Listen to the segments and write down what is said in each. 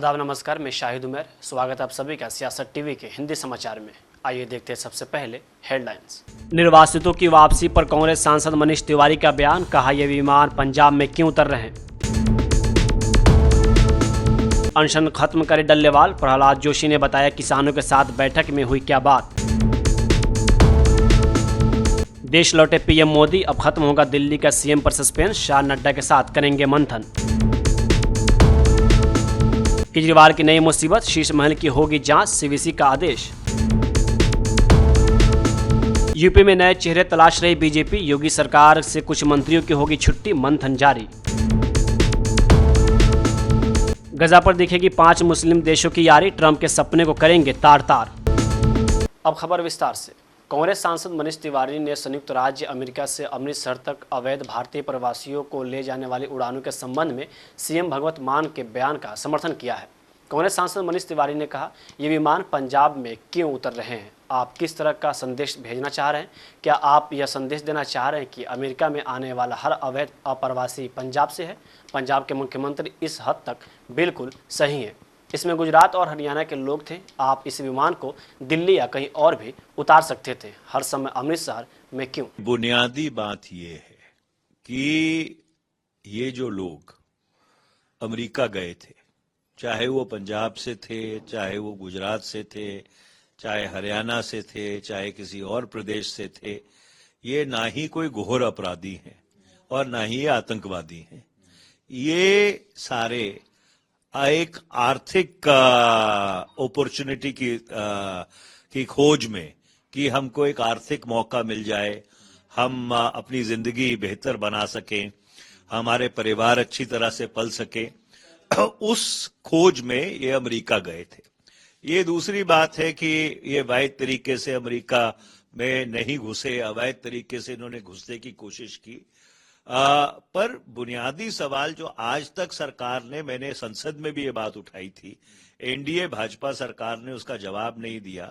आदाब नमस्कार, मैं शाहिद उमर। स्वागत है आप सभी का सियासत टीवी के हिंदी समाचार में। आइए देखते हैं सबसे पहले हेडलाइंस। निर्वासितों की वापसी पर कांग्रेस सांसद मनीष तिवारी का बयान, कहा यह विमान पंजाब में क्यों उतर रहे हैं। अनशन खत्म करे डल्लेवाल, प्रहलाद जोशी ने बताया किसानों के साथ बैठक में हुई क्या बात। देश लौटे पीएम मोदी, अब खत्म होगा दिल्ली का सीएम पर सस्पेंस, शाह नड्डा के साथ करेंगे मंथन। केजरीवाल की नई मुसीबत, शीश महल की होगी जांच, सीवीसी का आदेश। यूपी में नए चेहरे तलाश रही बीजेपी, योगी सरकार से कुछ मंत्रियों की होगी छुट्टी, मंथन जारी। गजा पर दिखेगी 5 मुस्लिम देशों की यारी, ट्रंप के सपने को करेंगे तार तार। अब खबर विस्तार से। कांग्रेस सांसद मनीष तिवारी ने संयुक्त राज्य अमेरिका से अमृतसर तक अवैध भारतीय प्रवासियों को ले जाने वाली उड़ानों के संबंध में सीएम भगवंत मान के बयान का समर्थन किया है। कांग्रेस सांसद मनीष तिवारी ने कहा, ये विमान पंजाब में क्यों उतर रहे हैं? आप किस तरह का संदेश भेजना चाह रहे हैं? क्या आप यह संदेश देना चाह रहे हैं कि अमेरिका में आने वाला हर अवैध अप्रवासी पंजाब से है? पंजाब के मुख्यमंत्री इस हद तक बिल्कुल सही हैं। इसमें गुजरात और हरियाणा के लोग थे। आप इस विमान को दिल्ली या कहीं और भी उतार सकते थे, हर समय अमृतसर में क्यों? बुनियादी बात यह है कि ये जो लोग अमेरिका गए थे, चाहे वो पंजाब से थे, चाहे वो गुजरात से थे, चाहे हरियाणा से थे, चाहे किसी और प्रदेश से थे, ये ना ही कोई घोर अपराधी हैं और ना ही ये आतंकवादी हैं। ये सारे एक आर्थिक अपॉर्चुनिटी की खोज में कि हमको एक आर्थिक मौका मिल जाए, हम अपनी जिंदगी बेहतर बना सकें, हमारे परिवार अच्छी तरह से पल सके, उस खोज में ये अमेरिका गए थे। ये दूसरी बात है कि ये वैध तरीके से अमेरिका में नहीं घुसे, अवैध तरीके से इन्होंने घुसने की कोशिश की। पर बुनियादी सवाल जो आज तक सरकार ने, मैंने संसद में भी ये बात उठाई थी, एनडीए भाजपा सरकार ने उसका जवाब नहीं दिया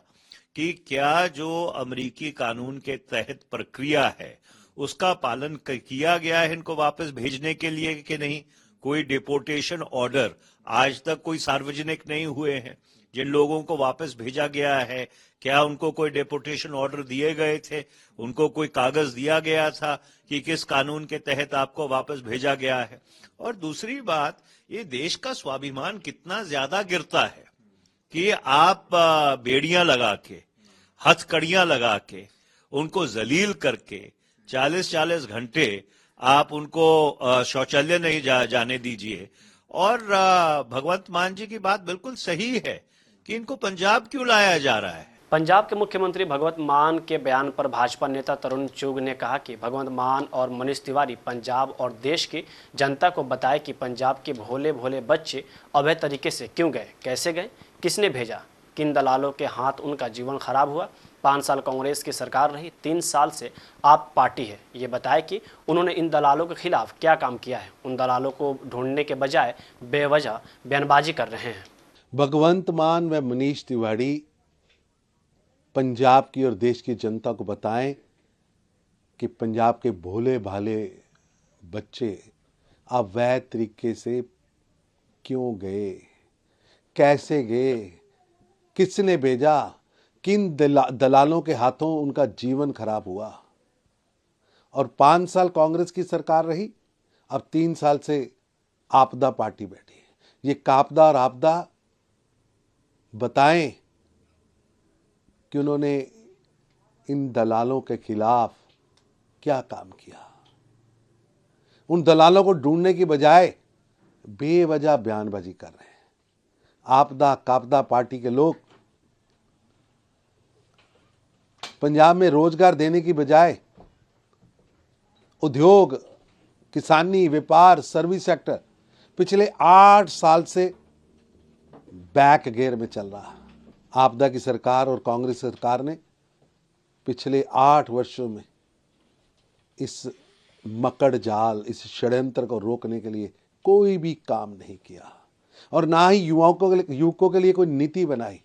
कि क्या जो अमेरिकी कानून के तहत प्रक्रिया है उसका पालन किया गया है इनको वापस भेजने के लिए कि नहीं। कोई डिपोर्टेशन ऑर्डर आज तक कोई सार्वजनिक नहीं हुए हैं। जिन लोगों को वापस भेजा गया है, क्या उनको कोई डिपोर्टेशन ऑर्डर दिए गए थे? उनको कोई कागज दिया गया था कि किस कानून के तहत आपको वापस भेजा गया है? और दूसरी बात, ये देश का स्वाभिमान कितना ज्यादा गिरता है कि आप बेड़ियां लगा के, हथकड़ियां लगा के, उनको जलील करके 40-40 घंटे आप उनको शौचालय नहीं जाने दीजिए। और भगवंत मान जी की बात बिल्कुल सही है कि इनको पंजाब क्यों लाया जा रहा है। पंजाब के मुख्यमंत्री भगवंत मान के बयान पर भाजपा नेता तरुण चुग ने कहा कि भगवंत मान और मनीष तिवारी पंजाब और देश की जनता को बताए कि पंजाब के भोले भोले बच्चे अवैध तरीके से क्यों गए, कैसे गए, किसने भेजा, किन दलालों के हाथ उनका जीवन खराब हुआ। 5 साल कांग्रेस की सरकार रही, 3 साल से आप पार्टी है। ये बताए कि उन्होंने इन दलालों के खिलाफ क्या काम किया है। उन दलालों को ढूंढने के बजाय बेवजह बयानबाजी कर रहे हैं। भगवंत मान व मनीष तिवारी पंजाब की और देश की जनता को बताएं कि पंजाब के भोले भाले बच्चे अवैध तरीके से क्यों गए, कैसे गए, किसने भेजा, किन दलालों के हाथों उनका जीवन खराब हुआ। और 5 साल कांग्रेस की सरकार रही, अब 3 साल से आपदा पार्टी बैठी है। ये कापदा और आपदा बताएं कि उन्होंने इन दलालों के खिलाफ क्या काम किया। उन दलालों को ढूंढने की बजाय बेवजह बयानबाजी कर रहे हैं। आपदा कापदा पार्टी के लोग पंजाब में रोजगार देने की बजाय उद्योग, किसानी, व्यापार, सर्विस सेक्टर पिछले 8 साल से बैक गियर में चल रहा है। आपदा की सरकार और कांग्रेस सरकार ने पिछले 8 वर्षों में इस मकड़ जाल, इस षड्यंत्र को रोकने के लिए कोई भी काम नहीं किया और ना ही युवकों के लिए कोई नीति बनाई,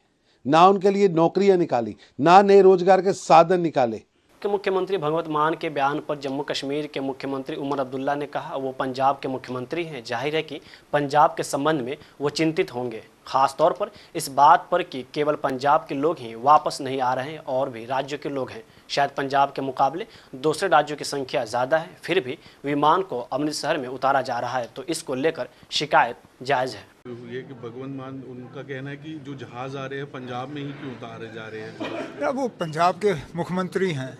ना उनके लिए नौकरियां निकाली, ना नए रोजगार के साधन निकाले। के मुख्यमंत्री भगवंत मान के बयान पर जम्मू कश्मीर के मुख्यमंत्री उमर अब्दुल्ला ने कहा वो पंजाब के मुख्यमंत्री हैं, जाहिर है कि पंजाब के संबंध में वो चिंतित होंगे, खास तौर पर इस बात पर कि केवल पंजाब के लोग ही वापस नहीं आ रहे हैं और भी राज्यों के लोग हैं। शायद पंजाब के मुकाबले दूसरे राज्यों की संख्या ज़्यादा है, फिर भी विमान को अमृतसर में उतारा जा रहा है, तो इसको लेकर शिकायत जायज़ है। ये कि भगवंत मान उनका कहना है कि जो जहाज़ आ रहे हैं पंजाब में ही क्यों उतारे जा रहे हैं। या वो पंजाब के मुख्यमंत्री हैं,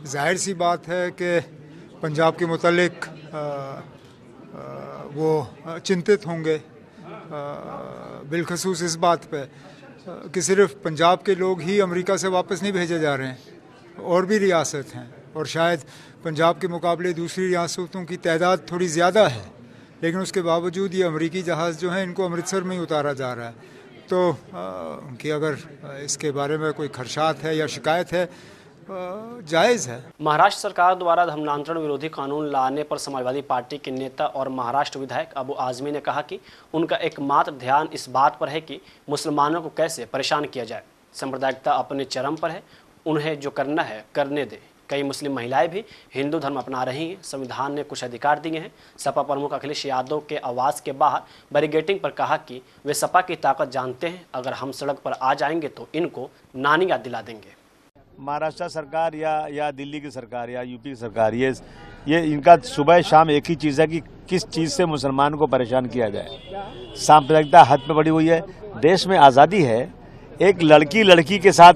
जाहिर सी बात है कि पंजाब के मुतालिक वो चिंतित होंगे, बिलखसूस इस बात पे कि सिर्फ पंजाब के लोग ही अमेरिका से वापस नहीं भेजे जा रहे हैं, और भी रियासत हैं और शायद पंजाब के मुकाबले दूसरी रियासतों की तादाद थोड़ी ज़्यादा है, लेकिन उसके बावजूद ये अमेरिकी जहाज़ जो हैं इनको अमृतसर में ही उतारा जा रहा है। तो उनकी अगर इसके बारे में कोई खदशात है या शिकायत है, जायज़ है। महाराष्ट्र सरकार द्वारा धर्मांतरण विरोधी कानून लाने पर समाजवादी पार्टी के नेता और महाराष्ट्र विधायक अबू आजमी ने कहा कि उनका एकमात्र ध्यान इस बात पर है कि मुसलमानों को कैसे परेशान किया जाए। सांप्रदायिकता अपने चरम पर है, उन्हें जो करना है करने दे। कई मुस्लिम महिलाएं भी हिंदू धर्म अपना रही हैं, संविधान ने कुछ अधिकार दिए हैं। सपा प्रमुख अखिलेश यादव के आवास के बाहर बैरिकेडिंग पर कहा कि वे सपा की ताकत जानते हैं, अगर हम सड़क पर आ जाएंगे तो इनको नानी याद दिला देंगे। महाराष्ट्र सरकार या दिल्ली की सरकार या यूपी की सरकार, ये इनका सुबह शाम एक ही चीज़ है कि किस चीज़ से मुसलमान को परेशान किया जाए। सांप्रदायिकता हद पे बढ़ी हुई है। देश में आज़ादी है, एक लड़की के साथ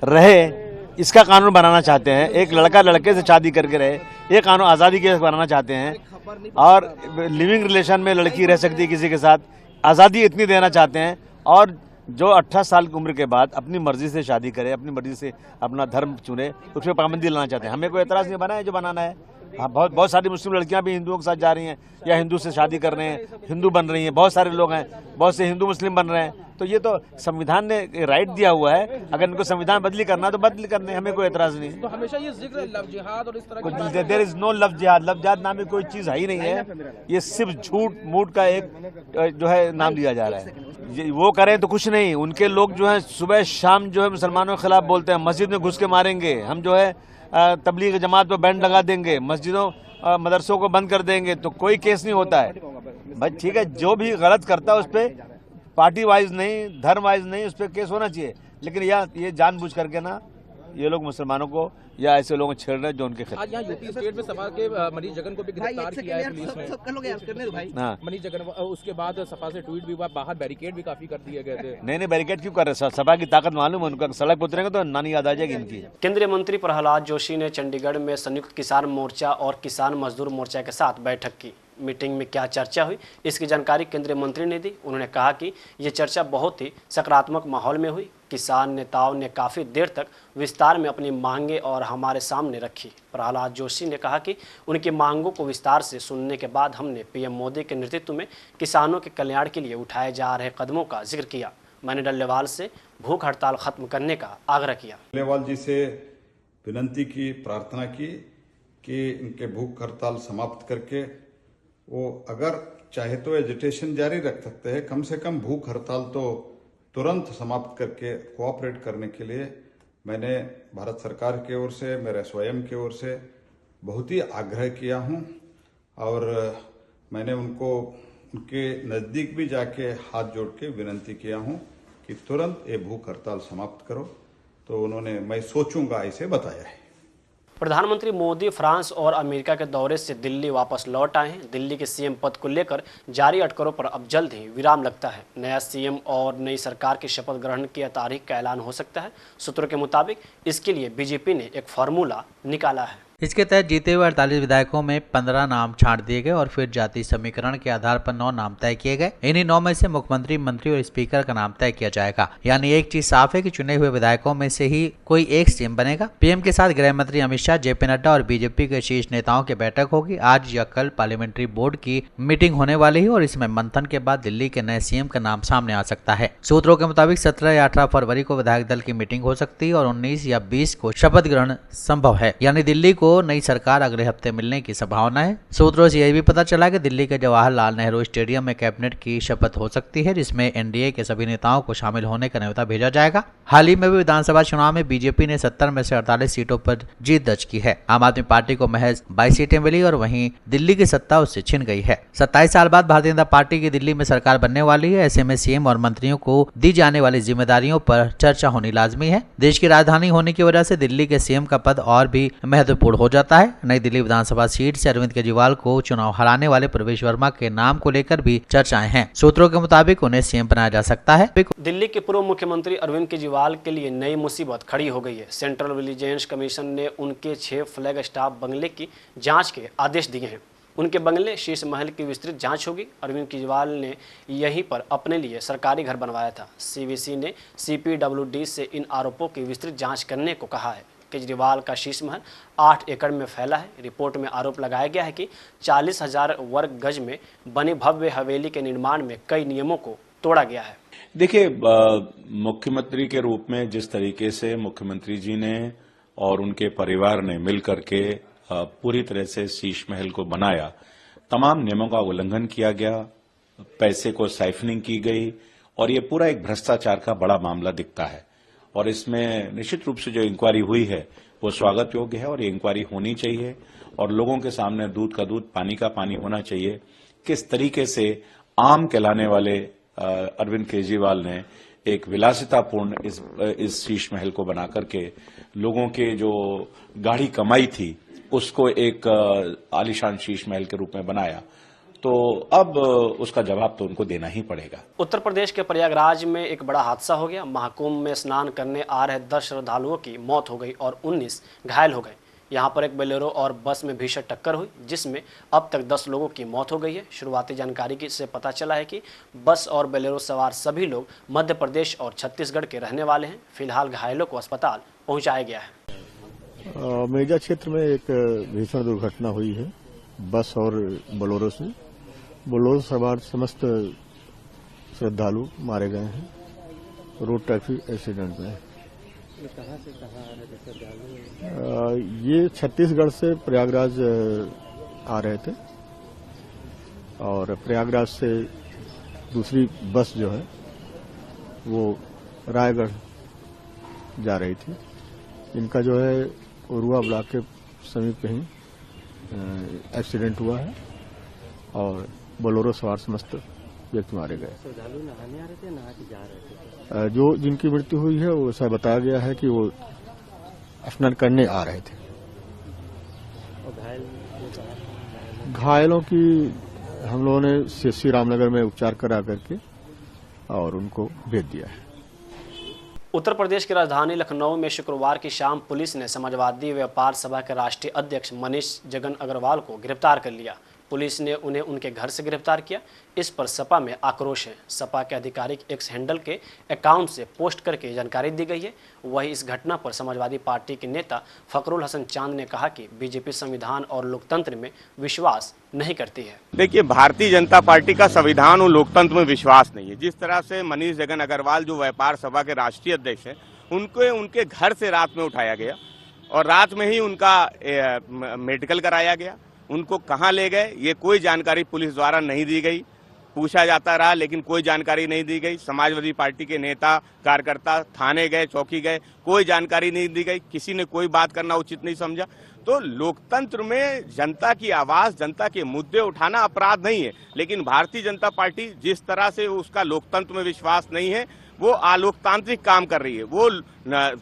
रहे इसका कानून बनाना चाहते हैं, एक लड़का लड़के से शादी करके रहे ये कानून आज़ादी के बनाना चाहते हैं, और लिविंग रिलेशन में लड़की रह सकती है किसी के साथ, आज़ादी इतनी देना चाहते हैं। और जो 18 साल की उम्र के बाद अपनी मर्जी से शादी करे, अपनी मर्जी से अपना धर्म चुने, उस पर पाबंदी लाना चाहते हैं। हमें कोई एतराज़ नहीं बना है, जो बनाना है। हाँ, बहुत सारी मुस्लिम लड़कियां भी हिंदुओं के साथ जा रही हैं या हिंदू से शादी कर रहे हैं, हिंदू बन रही हैं, बहुत सारे लोग हैं, बहुत से हिंदू मुस्लिम बन रहे हैं। तो ये तो संविधान ने राइट दिया हुआ है, अगर इनको संविधान बदली करना है तो बदली करने, हमें कोई एतराज नहीं। तो हमेशा ये जिक्र लव जिहाद और इस तरह की देयर इज नो लव जिहाद नाम की कोई चीज है ही नहीं है। ये सिर्फ झूठ मूठ का एक जो है नाम लिया जा रहा है। वो करें तो कुछ नहीं, उनके लोग जो है सुबह शाम जो है मुसलमानों के खिलाफ बोलते हैं, मस्जिद में घुस के मारेंगे, हम जो है तबलीग जमात पर बैंड लगा देंगे, मस्जिदों मदरसों को बंद कर देंगे, तो कोई केस नहीं होता है भाई। ठीक है, जो भी गलत करता है उस पर पार्टी वाइज नहीं, धर्म वाइज नहीं, उस पर केस होना चाहिए। लेकिन ये जानबूझ करके ना ये लोग मुसलमानों को या ऐसे लोगों को छेड़ रहे हैं जो उनके खिलाफ। आज यहाँ यूपी स्टेट में सपा के मनीष जगन को भी गिरफ्तार किया है पुलिस ने। हाँ, मनीष जगन, उसके बाद सपा से ट्वीट भी हुआ, बाहर बैरिकेड भी काफी कर दिए गए थे। नहीं बैरिकेड क्यों कर रहे हैं? सपा की ताकत मालूम है उनको, सड़क उतरेंगे तो नानी याद आ जाएगी इनकी। केंद्रीय मंत्री प्रहलाद जोशी ने चंडीगढ़ में संयुक्त किसान मोर्चा और किसान मजदूर मोर्चा के साथ बैठक की। मीटिंग में क्या चर्चा हुई, इसकी जानकारी केंद्रीय मंत्री ने दी। उन्होंने कहा कि ये चर्चा बहुत ही सकारात्मक माहौल में हुई। किसान नेताओं ने काफ़ी देर तक विस्तार में अपनी मांगें और हमारे सामने रखी। प्रहलाद जोशी ने कहा कि उनकी मांगों को विस्तार से सुनने के बाद हमने पीएम मोदी के नेतृत्व में किसानों के कल्याण के लिए उठाए जा रहे कदमों का जिक्र किया। मैंने डल्लेवाल से भूख हड़ताल खत्म करने का आग्रह किया। डल्लेवाल जी से विनती की, प्रार्थना की कि इनके भूख हड़ताल समाप्त करके वो अगर चाहे तो एजिटेशन जारी रख सकते हैं, कम से कम भूख हड़ताल तो तुरंत समाप्त करके कोऑपरेट करने के लिए मैंने भारत सरकार की ओर से, मेरे स्वयं की ओर से बहुत ही आग्रह किया हूं। और मैंने उनको उनके नज़दीक भी जाके हाथ जोड़ के विनती किया हूं कि तुरंत ये भूख हड़ताल समाप्त करो। तो उन्होंने मैं सोचूंगा ऐसे बताया है। प्रधानमंत्री मोदी फ्रांस और अमेरिका के दौरे से दिल्ली वापस लौट आए हैं। दिल्ली के सीएम पद को लेकर जारी अटकलों पर अब जल्द ही विराम लगता है। नया सीएम और नई सरकार की शपथ ग्रहण की तारीख का ऐलान हो सकता है। सूत्रों के मुताबिक इसके लिए बीजेपी ने एक फार्मूला निकाला है। इसके तहत जीते हुए 48 विधायकों में 15 नाम छांट दिए गए और फिर जाति समीकरण के आधार पर 9 नाम तय किए गए। इन्हीं 9 में से मुख्यमंत्री, मंत्री और स्पीकर का नाम तय किया जाएगा। यानी एक चीज साफ है कि चुने हुए विधायकों में से ही कोई एक सीएम बनेगा। पीएम के साथ गृह मंत्री अमित शाह, जेपी नड्डा और बीजेपी के शीर्ष नेताओं की बैठक होगी। आज या कल पार्लियामेंट्री बोर्ड की मीटिंग होने वाली है और इसमें मंथन के बाद दिल्ली के नए सीएम का नाम सामने आ सकता है। सूत्रों के मुताबिक 17 या 18 फरवरी को विधायक दल की मीटिंग हो सकती है और 19 या 20 को शपथ ग्रहण संभव है। यानी दिल्ली को को नई सरकार अगले हफ्ते मिलने की संभावना है। सूत्रों से यह भी पता चला कि दिल्ली के जवाहरलाल नेहरू स्टेडियम में कैबिनेट की शपथ हो सकती है, जिसमें एनडीए के सभी नेताओं को शामिल होने का न्योता भेजा जाएगा। हाल ही में भी विधानसभा चुनाव में बीजेपी ने 70 में से 48 सीटों पर जीत दर्ज की है। आम आदमी पार्टी को महज 22 सीटें मिली और वहीं दिल्ली की सत्ता उससे छिन गई है। 27 साल बाद भारतीय जनता पार्टी की दिल्ली में सरकार बनने वाली है। ऐसे में सीएम और मंत्रियों को दी जाने वाली जिम्मेदारियों पर चर्चा होनी लाजमी है। देश की राजधानी होने की वजह से दिल्ली के सीएम का पद और भी महत्वपूर्ण हो जाता है। नई दिल्ली विधानसभा सीट से अरविंद केजरीवाल को चुनाव हराने वाले प्रवेश वर्मा के नाम को लेकर भी चर्चाएं हैं। सूत्रों के मुताबिक उन्हें सीएम बनाया जा सकता है। दिल्ली के पूर्व मुख्यमंत्री अरविंद केजरीवाल के लिए नई मुसीबत खड़ी हो गई है। सेंट्रल विजिलेंस कमीशन ने उनके 6 फ्लैग स्टाफ बंगले की जांच के आदेश दिए हैं। उनके बंगले शीश महल की विस्तृत जांच होगी। अरविंद केजरीवाल ने यहीं पर अपने लिए सरकारी घर बनवाया था। सीवीसी ने CPWD से इन आरोपों की विस्तृत जांच करने को कहा है। केजरीवाल का शीश महल 8 एकड़ में फैला है। रिपोर्ट में आरोप लगाया गया है कि 40,000 वर्ग गज में बनी भव्य हवेली के निर्माण में कई नियमों को तोड़ा गया है। देखिए, मुख्यमंत्री के रूप में जिस तरीके से मुख्यमंत्री जी ने और उनके परिवार ने मिलकर के पूरी तरह से शीश महल को बनाया, तमाम नियमों का उल्लंघन किया गया, पैसे को साइफनिंग की गई और ये पूरा एक भ्रष्टाचार का बड़ा मामला दिखता है। और इसमें निश्चित रूप से जो इंक्वायरी हुई है वो स्वागत योग्य है और ये इंक्वायरी होनी चाहिए और लोगों के सामने दूध का दूध पानी का पानी होना चाहिए। किस तरीके से आम कहलाने वाले अरविंद केजरीवाल ने एक विलासितापूर्ण इस शीश महल को बना करके लोगों के जो गाढ़ी कमाई थी उसको एक आलीशान शीश महल के रूप में बनाया, तो अब उसका जवाब तो उनको देना ही पड़ेगा। उत्तर प्रदेश के प्रयागराज में एक बड़ा हादसा हो गया। महाकुंभ में स्नान करने आ रहे 10 श्रद्धालुओं की मौत हो गई और 19 घायल हो गए। यहां पर एक बोलेरो और बस में भीषण टक्कर हुई, जिसमें अब तक 10 लोगों की मौत हो गई है। शुरुआती जानकारी से पता चला है कि बस और बोलेरो सवार सभी लोग मध्य प्रदेश और छत्तीसगढ़ के रहने वाले हैं। फिलहाल घायलों को अस्पताल पहुंचाया गया है। मेजा क्षेत्र में एक भीषण दुर्घटना हुई है बस और बोलेरो से। बोलेरो सवार समस्त श्रद्धालु मारे गए हैं रोड ट्रैफिक एक्सीडेंट में। कहां से कहां आ रहे थे श्रद्धालु? ये छत्तीसगढ़ से प्रयागराज आ रहे थे और प्रयागराज से दूसरी बस जो है वो रायगढ़ जा रही थी। इनका जो है उरुआ ब्लॉक के समीप कहीं एक्सीडेंट हुआ है और बोलेरो सवार समस्त व्यक्ति मारे गए। श्रद्धालु नहाने आ रहे थे, नहा के जा रहे थे? जो जिनकी मृत्यु हुई है वो ऐसा बताया गया है कि वो स्नान करने आ रहे थे। और घायलों की हम लोगों ने श्री रामनगर में उपचार करा करके और उनको भेज दिया है। उत्तर प्रदेश की राजधानी लखनऊ में शुक्रवार की शाम पुलिस ने समाजवादी व्यापार सभा के राष्ट्रीय अध्यक्ष मनीष जगन अग्रवाल को गिरफ्तार कर लिया। पुलिस ने उन्हें उनके घर से गिरफ्तार किया। इस पर सपा में आक्रोश है। सपा के आधिकारिक एक्स हैंडल के अकाउंट से पोस्ट करके जानकारी दी गई है। वहीं इस घटना पर समाजवादी पार्टी के नेता फखरुल हसन चांद ने कहा कि बीजेपी संविधान और लोकतंत्र में विश्वास नहीं करती है। देखिए, भारतीय जनता पार्टी का संविधान और लोकतंत्र में विश्वास नहीं है। जिस तरह से मनीष जगन अग्रवाल जो व्यापार सभा के राष्ट्रीय अध्यक्ष हैं, उनके घर से रात में उठाया गया और रात में ही उनका मेडिकल कराया गया। उनको कहां ले गए ये कोई जानकारी पुलिस द्वारा नहीं दी गई। पूछा जाता रहा लेकिन कोई जानकारी नहीं दी गई। समाजवादी पार्टी के नेता कार्यकर्ता थाने गए, चौकी गए, कोई जानकारी नहीं दी गई। किसी ने कोई बात करना उचित नहीं समझा। तो लोकतंत्र में जनता की आवाज, जनता के मुद्दे उठाना अपराध नहीं है, लेकिन भारतीय जनता पार्टी जिस तरह से उसका लोकतंत्र में विश्वास नहीं है, वो अलोकतांत्रिक काम कर रही है। वो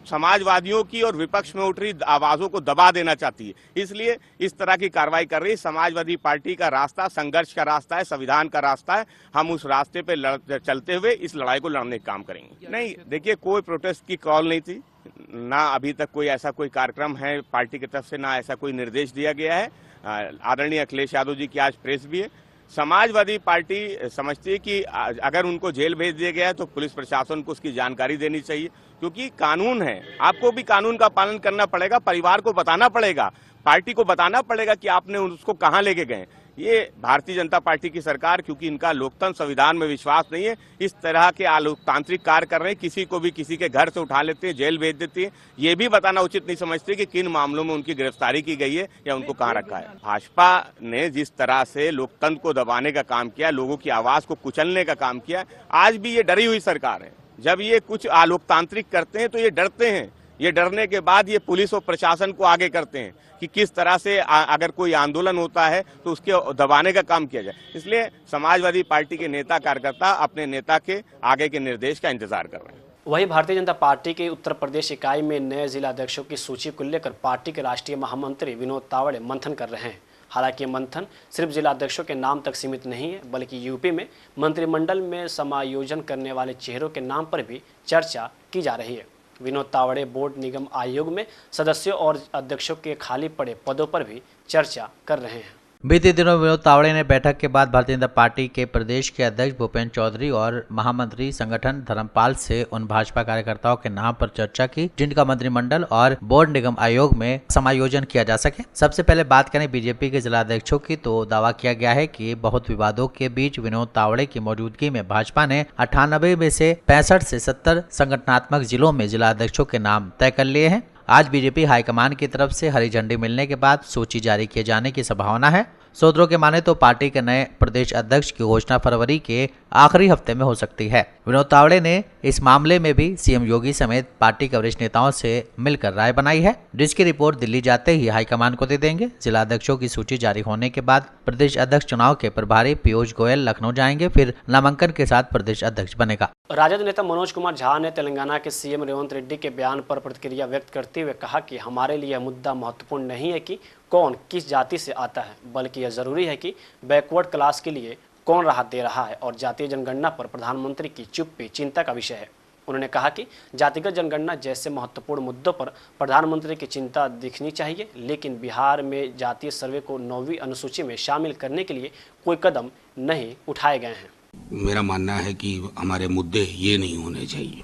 समाजवादियों की और विपक्ष में उठ रही आवाजों को दबा देना चाहती है, इसलिए इस तरह की कार्रवाई कर रही है। समाजवादी पार्टी का रास्ता संघर्ष का रास्ता है, संविधान का रास्ता है। हम उस रास्ते पे चलते हुए इस लड़ाई को लड़ने का काम करेंगे। नहीं, देखिए, कोई प्रोटेस्ट की कॉल नहीं थी, ना अभी तक कोई ऐसा कोई कार्यक्रम है पार्टी की तरफ से, ना ऐसा कोई निर्देश दिया गया है। आदरणीय अखिलेश यादव जी की आज प्रेस भी है। समाजवादी पार्टी समझती है कि अगर उनको जेल भेज दिया गया है तो पुलिस प्रशासन को उसकी जानकारी देनी चाहिए, क्योंकि कानून है। आपको भी कानून का पालन करना पड़ेगा, परिवार को बताना पड़ेगा, पार्टी को बताना पड़ेगा कि आपने उसको कहां लेके गए। ये भारतीय जनता पार्टी की सरकार, क्योंकि इनका लोकतंत्र संविधान में विश्वास नहीं है, इस तरह के अलोकतांत्रिक कार्य कर रहे हैं। किसी को भी किसी के घर से उठा लेते हैं, जेल भेज देती है। ये भी बताना उचित नहीं समझते कि किन मामलों में उनकी गिरफ्तारी की गई है या उनको कहाँ रखा है। भाजपा ने जिस तरह से लोकतंत्र को दबाने का काम किया, लोगों की आवाज को कुचलने का काम किया, आज भी ये डरी हुई सरकार है। जब ये कुछ अलोकतांत्रिक करते हैं तो ये डरते हैं। ये डरने के बाद ये पुलिस और प्रशासन को आगे करते हैं कि किस तरह से अगर कोई आंदोलन होता है तो उसके दबाने का काम किया जाए। इसलिए समाजवादी पार्टी के नेता कार्यकर्ता अपने नेता के आगे के निर्देश का इंतजार कर रहे हैं। वहीं भारतीय जनता पार्टी के उत्तर प्रदेश इकाई में नए जिला अध्यक्षों की सूची को लेकर पार्टी के राष्ट्रीय महामंत्री विनोद तावड़े मंथन कर रहे हैं। हालांकि ये मंथन सिर्फ जिला अध्यक्षों के नाम तक सीमित नहीं है, बल्कि यूपी में मंत्रिमंडल में समायोजन करने वाले चेहरों के नाम पर भी चर्चा की जा रही है। विनोद तावड़े बोर्ड निगम आयोग में सदस्यों और अध्यक्षों के खाली पड़े पदों पर भी चर्चा कर रहे हैं। बीते दिनों विनोद तावड़े ने बैठक के बाद भारतीय जनता पार्टी के प्रदेश के अध्यक्ष भूपेंद्र चौधरी और महामंत्री संगठन धर्मपाल से उन भाजपा कार्यकर्ताओं के नाम पर चर्चा की जिनका मंत्रिमंडल और बोर्ड निगम आयोग में समायोजन किया जा सके। सबसे पहले बात करें बीजेपी के जिला अध्यक्षों की, तो दावा किया गया है कि बहुत विवादों के बीच विनोद तावड़े की मौजूदगी में भाजपा ने 98 में से 65 से 70 संगठनात्मक जिलों में जिला अध्यक्षों के नाम तय कर लिए हैं। आज बीजेपी हाईकमान की तरफ से हरी झंडी मिलने के बाद सूची जारी किए जाने की संभावना है। सूत्रों के माने तो पार्टी के नए प्रदेश अध्यक्ष की घोषणा फरवरी के आखिरी हफ्ते में हो सकती है। विनोद तावड़े ने इस मामले में भी सीएम योगी समेत पार्टी के वरिष्ठ नेताओं से मिलकर राय बनाई है, जिसकी रिपोर्ट दिल्ली जाते ही हाईकमान को दे देंगे। जिला अध्यक्षों की सूची जारी होने के बाद प्रदेश अध्यक्ष चुनाव के प्रभारी पीयूष गोयल लखनऊ जाएंगे, फिर नामांकन के साथ प्रदेश अध्यक्ष बनेगा। राजद नेता मनोज कुमार झा ने तेलंगाना के सीएम रेवंत रेड्डी के बयान पर प्रतिक्रिया व्यक्त करते हुए कहा कि हमारे लिए यह मुद्दा महत्वपूर्ण नहीं है कि कौन किस जाति से आता है, बल्कि यह जरूरी है कि बैकवर्ड क्लास के लिए कौन राहत दे रहा है। और जातीय जनगणना पर प्रधानमंत्री की चुप्पी चिंता का विषय है। उन्होंने कहा कि जातिगत जनगणना जैसे महत्वपूर्ण मुद्दों पर प्रधानमंत्री की चिंता दिखनी चाहिए, लेकिन बिहार में जातीय सर्वे को 9वीं अनुसूची में शामिल करने के लिए कोई कदम नहीं उठाए गए हैं। मेरा मानना है कि हमारे मुद्दे ये नहीं होने चाहिए।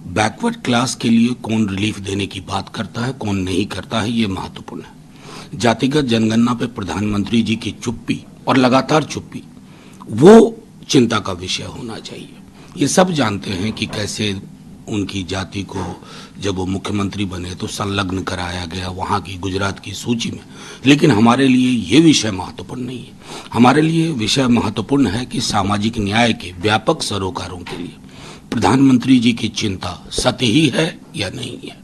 बैकवर्ड क्लास के लिए कौन रिलीफ देने की बात करता है, कौन नहीं करता है, ये महत्वपूर्ण है। जातिगत जनगणना पे प्रधानमंत्री जी की चुप्पी और लगातार चुप्पी वो चिंता का विषय होना चाहिए। ये सब जानते हैं कि कैसे उनकी जाति को जब वो मुख्यमंत्री बने तो संलग्न कराया गया वहाँ की गुजरात की सूची में, लेकिन हमारे लिए ये विषय महत्वपूर्ण नहीं है। हमारे लिए विषय महत्वपूर्ण है कि सामाजिक न्याय के व्यापक सरोकारों के लिए प्रधानमंत्री जी की चिंता सतही है या नहीं है।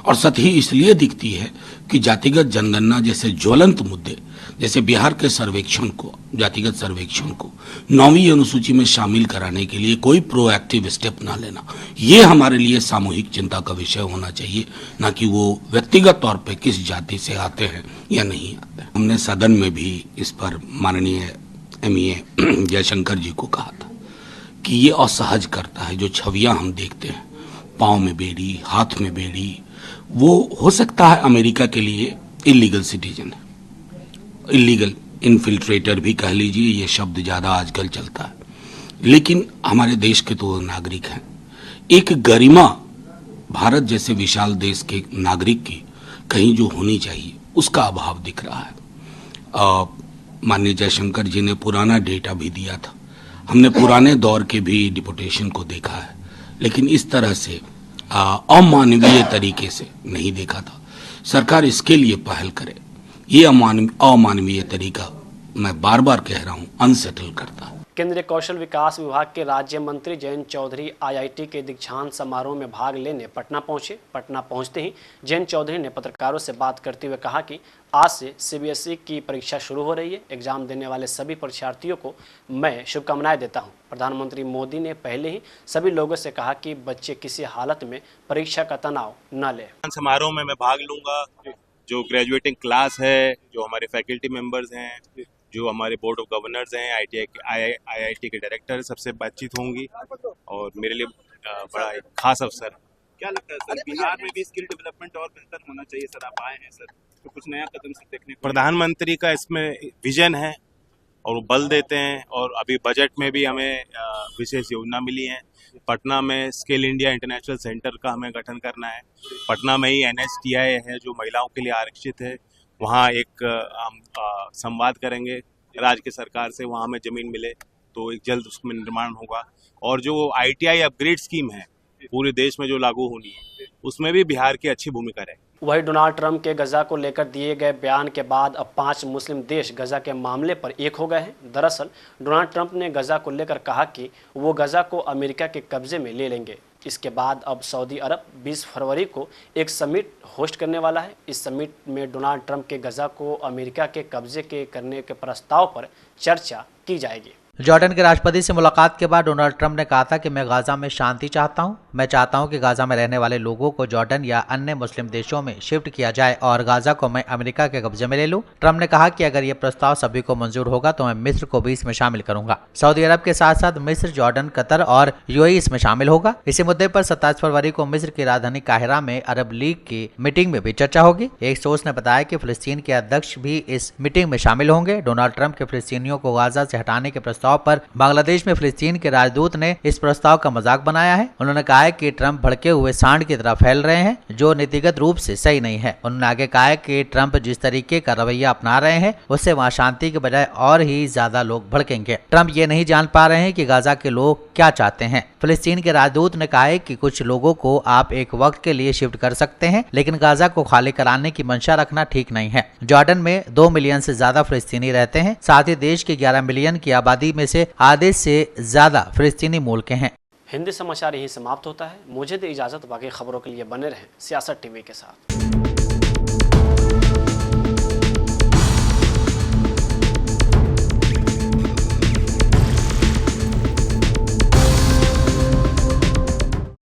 और सतही इसलिए दिखती है कि जातिगत जनगणना जैसे ज्वलंत मुद्दे, जैसे बिहार के सर्वेक्षण को, जातिगत सर्वेक्षण को 9वीं अनुसूची में शामिल कराने के लिए कोई प्रोएक्टिव स्टेप ना लेना, ये हमारे लिए सामूहिक चिंता का विषय होना चाहिए, ना कि वो व्यक्तिगत तौर पे किस जाति से आते हैं या नहीं आते हैं। हमने सदन में भी इस पर माननीय MEA जयशंकर जी को कहा था कि ये असहज करता है जो छवियां हम देखते हैं, पाँव में बेड़ी, हाथ में बेड़ी, वो हो सकता है अमेरिका के लिए इलीगल सिटीजन है, इलीगल इन्फिल्ट्रेटर भी कह लीजिए, ये शब्द ज़्यादा आजकल चलता है, लेकिन हमारे देश के तो नागरिक हैं। एक गरिमा भारत जैसे विशाल देश के नागरिक की कहीं जो होनी चाहिए उसका अभाव दिख रहा है। माननीय जयशंकर जी ने पुराना डेटा भी दिया था, हमने पुराने दौर के भी डिपोटेशन को देखा है, लेकिन इस तरह से अमानवीय तरीके से नहीं देखा था। सरकार इसके लिए पहल करे। ये अमानवीय तरीका, मैं बार बार कह रहा हूं, अनसेटल करता है। केंद्रीय कौशल विकास विभाग के राज्य मंत्री जयंत चौधरी IIT के दीक्षांत समारोह में भाग लेने पटना पहुंचे। पटना पहुंचते ही जयंत चौधरी ने पत्रकारों से बात करते हुए कहा कि आज से CBSE की परीक्षा शुरू हो रही है। एग्जाम देने वाले सभी परीक्षार्थियों को मैं शुभकामनाएं देता हूं। प्रधानमंत्री मोदी ने पहले ही सभी लोगों से कहा कि बच्चे किसी हालत में परीक्षा का तनाव न लें। समारोह में मैं भाग लूंगा। जो ग्रेजुएटिंग क्लास है, जो हमारे फैकल्टी मेंबर्स हैं, जो हमारे बोर्ड ऑफ गवर्नर्स हैं, IIT के डायरेक्टर, सबसे बातचीत होंगी और मेरे लिए बड़ा एक खास अवसर। क्या लगता है सर, बिहार में भी स्किल डेवलपमेंट और बेहतर होना चाहिए सर? आप आए हैं सर, तो कुछ नया कदम से देखने को प्रधानमंत्री का इसमें विजन है और वो बल देते हैं, और अभी बजट में भी हमें विशेष योजना मिली है। पटना में स्किल इंडिया इंटरनेशनल सेंटर का हमें गठन करना है। पटना में ही NSTI है जो महिलाओं के लिए आरक्षित है, वहाँ एक हम संवाद करेंगे राज्य की सरकार से वहाँ हमें जमीन मिले तो एक जल्द उसमें निर्माण होगा। और जो ITI अपग्रेड स्कीम है पूरे देश में जो लागू होनी है उसमें भी बिहार की अच्छी भूमिका रहेगी। वही डोनाल्ड ट्रंप के गजा को लेकर दिए गए बयान के बाद अब 5 मुस्लिम देश गजा के मामले पर एक हो गए हैं। दरअसल डोनाल्ड ट्रंप ने गजा को लेकर कहा कि वो गजा को अमेरिका के कब्जे में ले लेंगे। इसके बाद अब सऊदी अरब 20 फरवरी को एक समिट होस्ट करने वाला है। इस समिट में डोनाल्ड ट्रंप के गजा को अमेरिका के कब्जे के करने के प्रस्ताव पर चर्चा की जाएगी। जॉर्डन के राष्ट्रपति से मुलाकात के बाद डोनाल्ड ट्रंप ने कहा था कि मैं गाजा में शांति चाहता हूं। मैं चाहता हूं कि गाजा में रहने वाले लोगों को जॉर्डन या अन्य मुस्लिम देशों में शिफ्ट किया जाए और गाजा को मैं अमेरिका के कब्जे में ले लूं। ट्रंप ने कहा कि अगर ये प्रस्ताव सभी को मंजूर होगा तो मैं मिस्र को भी इसमें शामिल करूंगा। सऊदी अरब के साथ साथ मिस्र, जॉर्डन, कतर और UAE इसमें शामिल होगा। इसी मुद्दे पर 27 फरवरी को मिस्र की राजधानी काहिरा में अरब लीग की मीटिंग में भी चर्चा होगी। एक सोर्स ने बताया कि फिलिस्तीन के अध्यक्ष भी इस मीटिंग में शामिल होंगे। डोनाल्ड ट्रंप के फिलिस्तीनियों को गाजा से हटाने के प्रस्ताव पर बांग्लादेश में फिलिस्तीन के राजदूत ने इस प्रस्ताव का मजाक बनाया है। उन्होंने कहा है कि ट्रंप भड़के हुए सांड की तरह फैल रहे हैं जो नीतिगत रूप से सही नहीं है। उन्होंने आगे कहा है कि ट्रंप जिस तरीके का रवैया अपना रहे हैं उससे वहां शांति के बजाय और ही ज्यादा लोग भड़केंगे। ट्रंप ये नहीं जान पा रहे हैं कि गाजा के लोग क्या चाहते हैं। फिलिस्तीन के राजदूत ने कहा है कि कुछ लोगों को आप एक वक्त के लिए शिफ्ट कर सकते हैं लेकिन गाजा को खाली कराने की मंशा रखना ठीक नहीं है। जॉर्डन में 2 मिलियन से ज्यादा फिलिस्तीनी रहते हैं। साथ ही देश की 11 मिलियन की आबादी में से आधे से ज्यादा फिलिस्तीनी मूल के हैं। हिंदी समाचार यहीं समाप्त होता है। मुझे दे इजाजत, बाकी खबरों के लिए बने रहें सियासत टीवी के साथ।